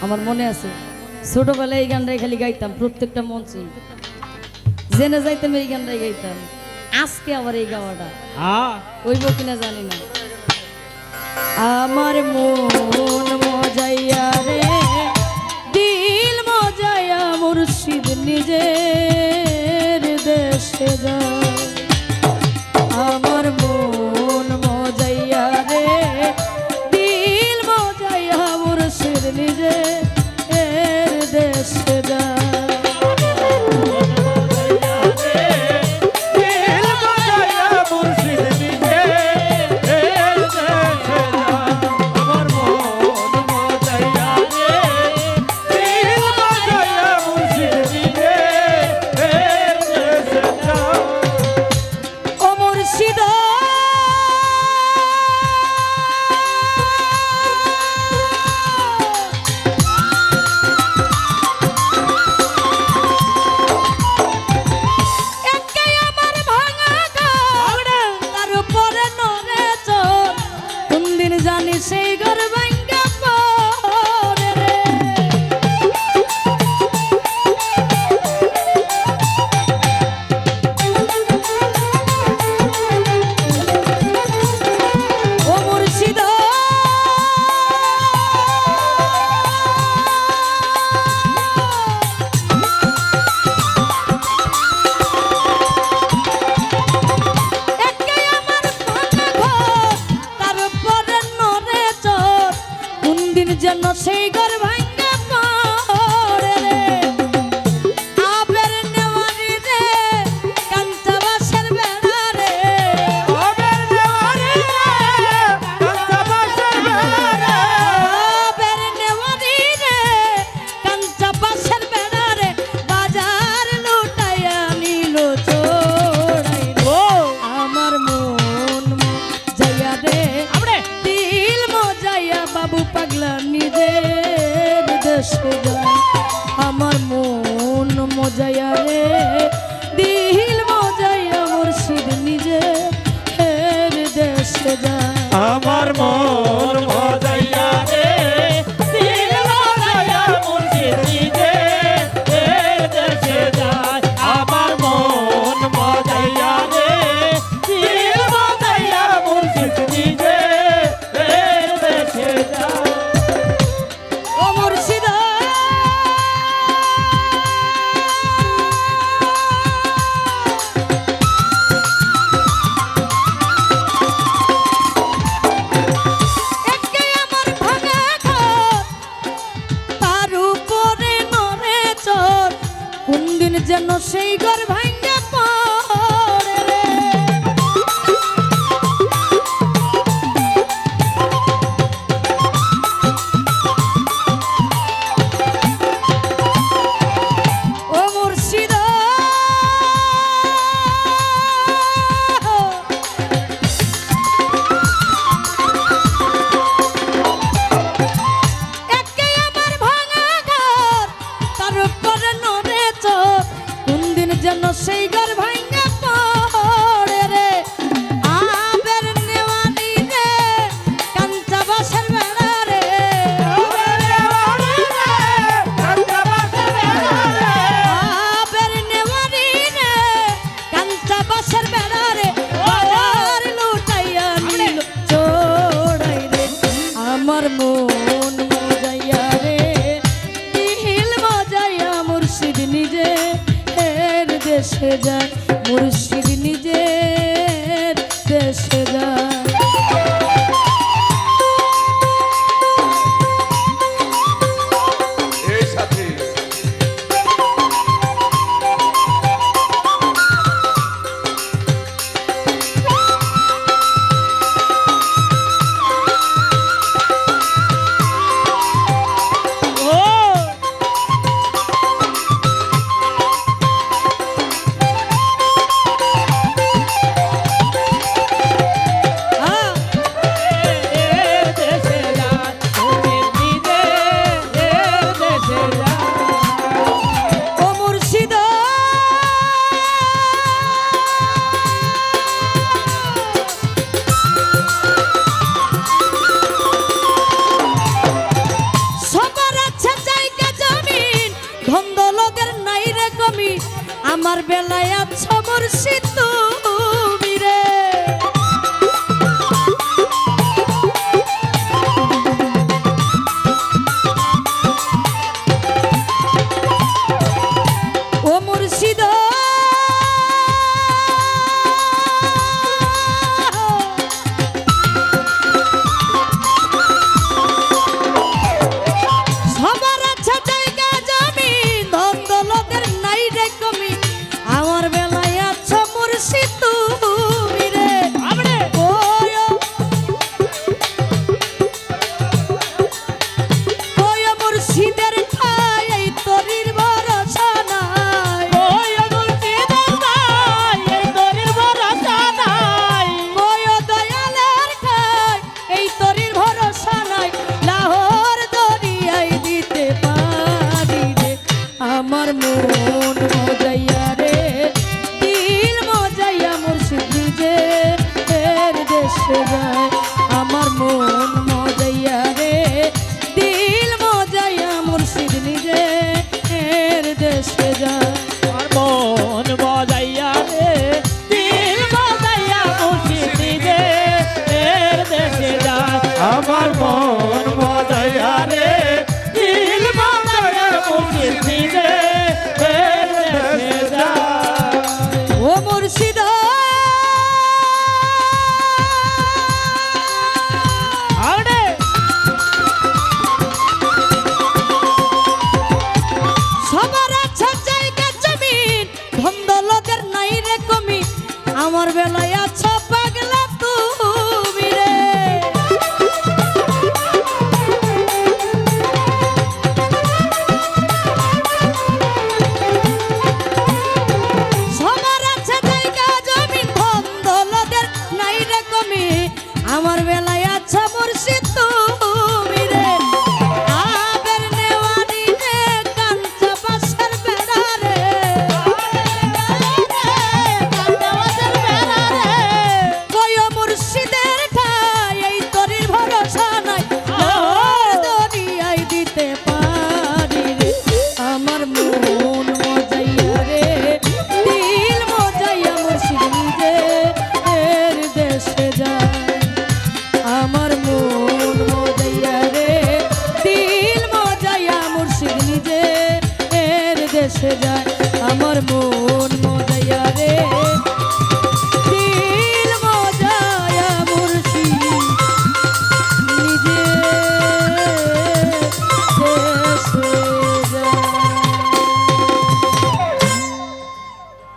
আমার মনে আছে ছোটবেলায় এই গানটাই খালি গাইতাম, প্রত্যেকটা মঞ্চে জেনে যাইতাম এই গানটাই গাইতাম। আজকে আবার এই গাওয়াটা ওইব কিনা জানি না। আমার মন মজাইয়া রে দিল মজাইয়া মুর্শিদ নিজের দেশে যায়। আমার মন মজাইয়া রে দিল মজাইয়া মুর্শিদ নিজের দেশে যায়। সেই ঘর ভাঙ্গা পড়ে রে, ও মুর্শিদ যেন সেই ঘর ভাঙ্গা পড়ে রে। আবের নেওয়ারি রে কাঞ্চা বাঁশের বেড়া রে, আবের নেওয়ারি রে কাঞ্চা বাঁশের বেড়া রে, আবের নেওয়ারি রে কাঞ্চা বাঁশের বেড়া রে, বাজার লুটাইয়া নিল চোরাই রে। আমার মন মজাইয়া রে দিল মজাইয়া বাবু পাগলা নিজের দেশে যায়। আমার মন মজাইয়া রে দিল মজাইয়া মুর্শিদ নিজের দেশে যায়। আমার মন মজাইয়া রে দিল মজাইয়া মুর্শিদ নিজের দেশে যায়। আমার মন মজাইয়া রে দিল মজাইয়া মুর্শিদ নিজের দেশে যায়। ও মুর্শিদ একে আমার ভাঙা ঘর তার উপরে নড়ে চোর, কোন দিন যেন সেই ঘর ভাঙ্গা পড়ে রে। ও মুর্শিদ একে আমার ভাঙা ঘর তার উপরে নড়ে চোর, কোন দিন যেন সেই ঘর ভাঙ্গা পড়ে রে। আবের নেওয়ারি রে কাঞ্চা বাঁশের বেড়া রে, আবের নেওয়ারি রে কাঞ্চা বাঁশের বেড়া রে, আবের নেওয়ারি রে কাঞ্চা বাঁশের বেড়া রে, বাজার লুটাইয়া নিল চোরাই রে। আমার মন মজাইয়া রে দিল মজাইয়া মুর্শিদ নিজের দেশে যায়, মুর্শিদ নিজের দেশে যায়। এই সাথে ও আমার বেলায় আছো মুর্শিদ তুমি রে ও মুর্শিদ সবার আছে জায়গা জমিন ধন দৌলতের নাই রে কমি আমার বেলায় আছো মুর্শিদ তুমি রে আমরে ওয় ওয় মুর্শিদের ঠাই এই তরির ভরসা নাই ওই মুর্শিদের নাই এই দরির ভরসা নাই ওয় দয়ালের ঠাই এই তরির ভরসা নাই লাহোর দরিয়ায় দিতে পারি রে আমার মন মজাইয়া রে দিল মজাইয়া মুর্শিদ নিজে এর দেশে যায় আমার মন মজাইয়া রে দিল মজাইয়া মুর্শিদ নিজে এর দেশে যায় আমার মন বজাইয়া রে দিল বজাইয়া মুর্শিদ নিজে এর দেশে যায় আমার মন বজাইয়া রে দিল বজাইয়া মুর্শিদ নিজে এর দেশে যায় ও মুর্শিদ আরে সবার আছে জায়গা জমিন ধন দৌলতের নাই রে কমি আমার বেলায় আছো পাগলা তুমি রে সবার আছে জায়গা জমিন ধন দৌলতের নাই রে কমি আমার বেলায় আছো মুর্শিদ তুমি রে আবের নেওয়ানি রে কাঞ্চা বাসার বেড়া রে কয় মুর্শিদের ঠাই এই তরির ভরসা নাই লাহোর দরিয়ায় দিতে পারি রে আমার মন মজাইয়া রে দিল মজাইয়া মুর্শিদ নিজে এর দেশে যায় আমার মন মজাইয়া রে দিল মজাইয়া মুর্শিদ নিজে এর দেশে যায়